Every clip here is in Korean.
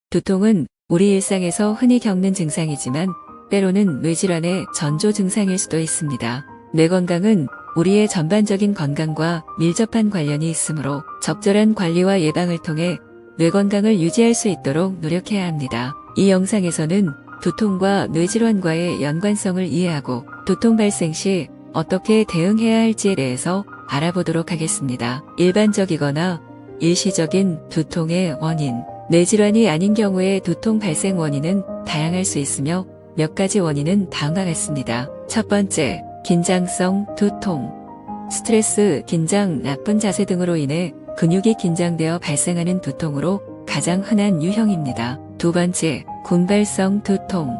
두통은 우리 일상에서 흔히 겪는 증상이지만 때로는 뇌질환의 전조 증상일 수도 있습니다. 뇌 건강은 우리의 전반적인 건강과 밀접한 관련이 있으므로 적절한 관리와 예방을 통해 뇌 건강을 유지할 수 있도록 노력해야 합니다. 이 영상에서는 두통과 뇌질환과의 연관성을 이해하고 두통 발생 시 어떻게 대응해야 할지에 대해서 알아보도록 하겠습니다. 일반적이거나 일시적인 두통의 원인. 뇌질환이 아닌 경우의 두통 발생 원인은 다양할 수 있으며 몇 가지 원인은 다음과 같습니다. 첫 번째, 긴장성 두통. 스트레스, 긴장, 나쁜 자세 등으로 인해 근육이 긴장되어 발생하는 두통으로 가장 흔한 유형입니다. 두 번째, 군발성 두통.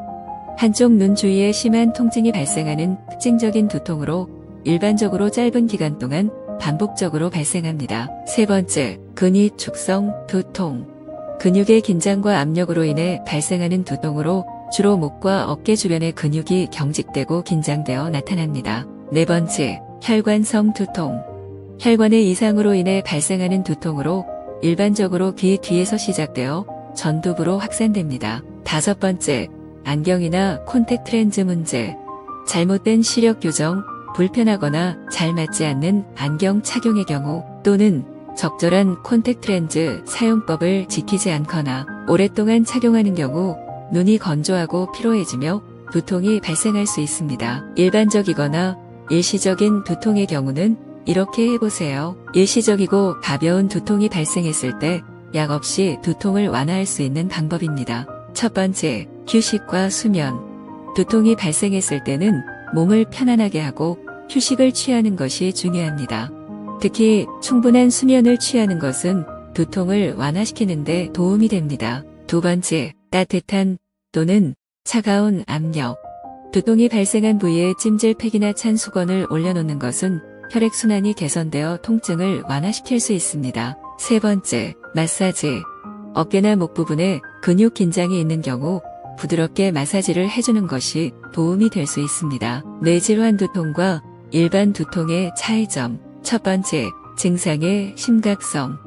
한쪽 눈 주위에 심한 통증이 발생하는 특징적인 두통으로 일반적으로 짧은 기간 동안 반복적으로 발생합니다. 세 번째, 근위축성 두통. 근육의 긴장과 압력으로 인해 발생하는 두통으로 주로 목과 어깨 주변의 근육이 경직되고 긴장되어 나타납니다. 네 번째, 혈관성 두통. 혈관의 이상으로 인해 발생하는 두통으로 일반적으로 귀 뒤에서 시작되어 전두부로 확산됩니다. 다섯 번째, 안경이나 콘택트 렌즈 문제. 잘못된 시력 교정, 불편하거나 잘 맞지 않는 안경 착용의 경우 또는 적절한 콘택트 렌즈 사용법을 지키지 않거나 오랫동안 착용하는 경우 눈이 건조하고 피로해지며 두통이 발생할 수 있습니다. 일반적이거나 일시적인 두통의 경우는 이렇게 해보세요. 일시적이고 가벼운 두통이 발생했을 때 약 없이 두통을 완화할 수 있는 방법입니다. 첫 번째, 휴식과 수면. 두통이 발생했을 때는 몸을 편안하게 하고 휴식을 취하는 것이 중요합니다. 특히 충분한 수면을 취하는 것은 두통을 완화시키는 데 도움이 됩니다. 두 번째, 따뜻한 또는 차가운 압력. 두통이 발생한 부위에 찜질팩이나 찬 수건을 올려놓는 것은 혈액순환이 개선되어 통증을 완화시킬 수 있습니다. 세 번째, 마사지. 어깨나 목 부분에 근육 긴장이 있는 경우 부드럽게 마사지를 해주는 것이 도움이 될 수 있습니다. 뇌질환 두통과 일반 두통의 차이점. 첫 번째, 증상의 심각성.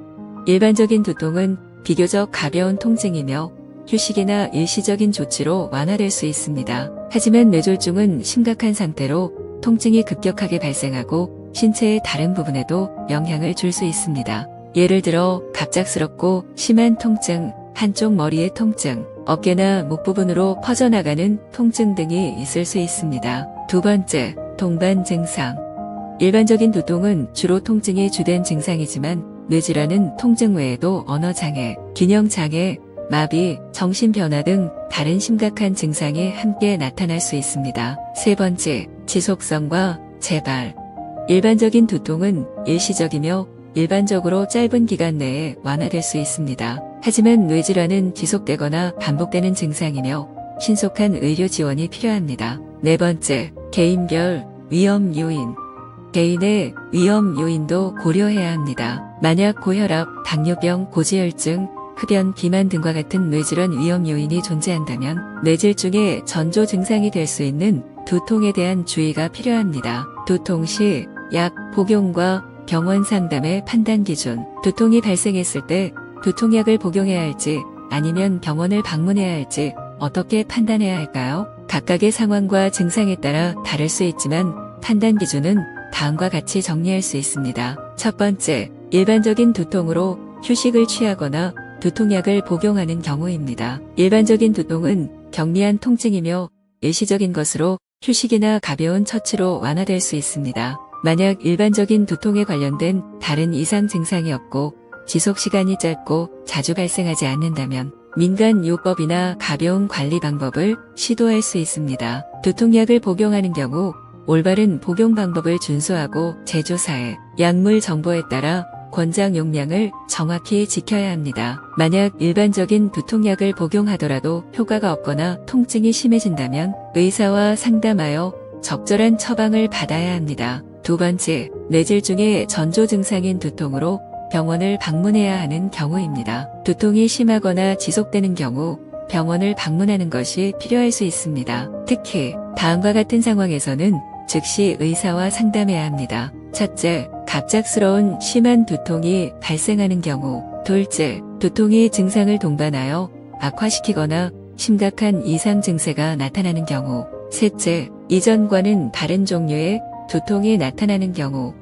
일반적인 두통은 비교적 가벼운 통증이며 휴식이나 일시적인 조치로 완화될 수 있습니다. 하지만 뇌졸중은 심각한 상태로 통증이 급격하게 발생하고 신체의 다른 부분에도 영향을 줄 수 있습니다. 예를 들어 갑작스럽고 심한 통증, 한쪽 머리의 통증, 어깨나 목 부분으로 퍼져나가는 통증 등이 있을 수 있습니다. 두 번째, 동반 증상. 일반적인 두통은 주로 통증이 주된 증상이지만 뇌질환은 통증 외에도 언어장애, 균형장애, 마비, 정신변화 등 다른 심각한 증상이 함께 나타날 수 있습니다. 세 번째, 지속성과 재발. 일반적인 두통은 일시적이며 일반적으로 짧은 기간 내에 완화될 수 있습니다. 하지만 뇌질환은 지속되거나 반복되는 증상이며 신속한 의료 지원이 필요합니다. 네 번째, 개인별 위험 요인. 개인의 위험 요인도 고려해야 합니다. 만약 고혈압, 당뇨병, 고지혈증, 흡연, 비만 등과 같은 뇌질환 위험 요인이 존재한다면 뇌질중의 전조 증상이 될 수 있는 두통에 대한 주의가 필요합니다. 두통 시 약 복용과 병원 상담의 판단 기준. 두통이 발생했을 때 두통약을 복용해야 할지 아니면 병원을 방문해야 할지 어떻게 판단해야 할까요? 각각의 상황과 증상에 따라 다를 수 있지만 판단 기준은 다음과 같이 정리할 수 있습니다. 첫 번째, 일반적인 두통으로 휴식을 취하거나 두통약을 복용하는 경우입니다. 일반적인 두통은 경미한 통증이며 일시적인 것으로 휴식이나 가벼운 처치로 완화될 수 있습니다. 만약 일반적인 두통에 관련된 다른 이상 증상이 없고 지속 시간이 짧고 자주 발생하지 않는다면 민간요법이나 가벼운 관리 방법을 시도할 수 있습니다. 두통약을 복용하는 경우 올바른 복용 방법을 준수하고 제조사의 약물 정보에 따라 권장 용량을 정확히 지켜야 합니다. 만약 일반적인 두통약을 복용하더라도 효과가 없거나 통증이 심해진다면 의사와 상담하여 적절한 처방을 받아야 합니다. 두 번째, 뇌질중의 전조 증상인 두통으로 병원을 방문해야 하는 경우입니다. 두통이 심하거나 지속되는 경우 병원을 방문하는 것이 필요할 수 있습니다. 특히 다음과 같은 상황에서는 즉시 의사와 상담해야 합니다. 첫째, 갑작스러운 심한 두통이 발생하는 경우. 둘째, 두통이 증상을 동반하여 악화시키거나 심각한 이상 증세가 나타나는 경우. 셋째, 이전과는 다른 종류의 두통이 나타나는 경우.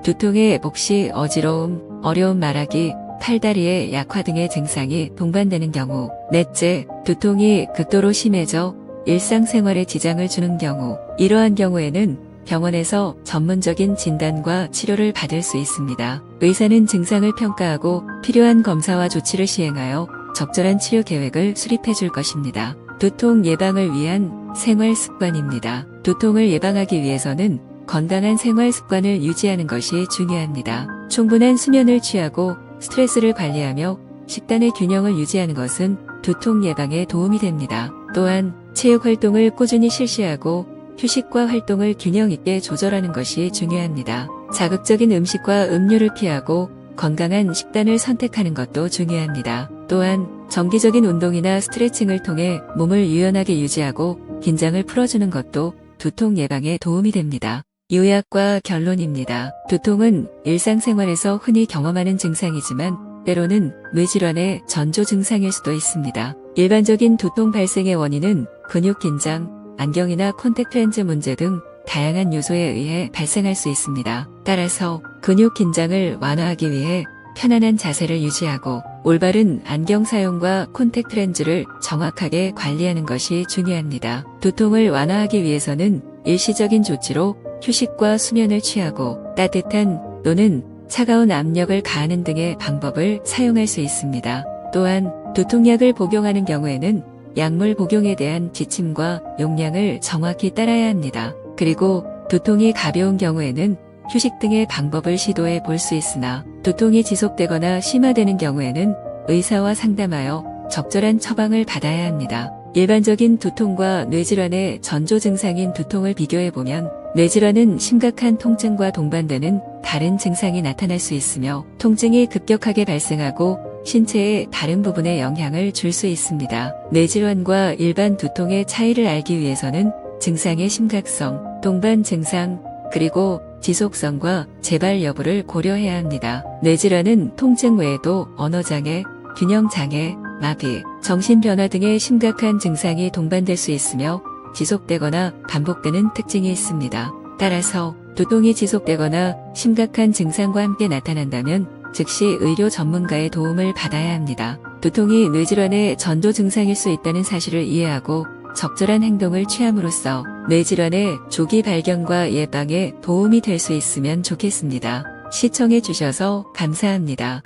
두통에 몫이 어지러움, 어려운 말하기, 팔다리의 약화 등의 증상이 동반되는 경우. 넷째, 두통이 극도로 심해져 일상생활에 지장을 주는 경우. 이러한 경우에는 병원에서 전문적인 진단과 치료를 받을 수 있습니다. 의사는 증상을 평가하고 필요한 검사와 조치를 시행하여 적절한 치료 계획을 수립해 줄 것입니다. 두통 예방을 위한 생활 습관입니다. 두통을 예방하기 위해서는 건강한 생활 습관을 유지하는 것이 중요합니다. 충분한 수면을 취하고 스트레스를 관리하며 식단의 균형을 유지하는 것은 두통 예방에 도움이 됩니다. 또한 체육 활동을 꾸준히 실시하고 휴식과 활동을 균형 있게 조절하는 것이 중요합니다. 자극적인 음식과 음료를 피하고 건강한 식단을 선택하는 것도 중요합니다. 또한 정기적인 운동이나 스트레칭을 통해 몸을 유연하게 유지하고 긴장을 풀어주는 것도 두통 예방에 도움이 됩니다. 요약과 결론입니다. 두통은 일상생활에서 흔히 경험하는 증상이지만 때로는 뇌질환의 전조 증상일 수도 있습니다. 일반적인 두통 발생의 원인은 근육 긴장, 안경이나 콘택트 렌즈 문제 등 다양한 요소에 의해 발생할 수 있습니다. 따라서 근육 긴장을 완화하기 위해 편안한 자세를 유지하고 올바른 안경 사용과 콘택트 렌즈를 정확하게 관리하는 것이 중요합니다. 두통을 완화하기 위해서는 일시적인 조치로 휴식과 수면을 취하고 따뜻한 또는 차가운 압력을 가하는 등의 방법을 사용할 수 있습니다. 또한 두통약을 복용하는 경우에는 약물 복용에 대한 지침과 용량을 정확히 따라야 합니다. 그리고 두통이 가벼운 경우에는 휴식 등의 방법을 시도해 볼 수 있으나 두통이 지속되거나 심화되는 경우에는 의사와 상담하여 적절한 처방을 받아야 합니다. 일반적인 두통과 뇌질환의 전조 증상인 두통을 비교해보면 뇌질환은 심각한 통증과 동반되는 다른 증상이 나타날 수 있으며 통증이 급격하게 발생하고 신체의 다른 부분에 영향을 줄 수 있습니다. 뇌질환과 일반 두통의 차이를 알기 위해서는 증상의 심각성, 동반 증상, 그리고 지속성과 재발 여부를 고려해야 합니다. 뇌질환은 통증 외에도 언어장애, 균형장애, 마비, 정신변화 등의 심각한 증상이 동반될 수 있으며 지속되거나 반복되는 특징이 있습니다. 따라서 두통이 지속되거나 심각한 증상과 함께 나타난다면 즉시 의료 전문가의 도움을 받아야 합니다. 두통이 뇌질환의 전조 증상일 수 있다는 사실을 이해하고 적절한 행동을 취함으로써 뇌질환의 조기 발견과 예방에 도움이 될 수 있으면 좋겠습니다. 시청해 주셔서 감사합니다.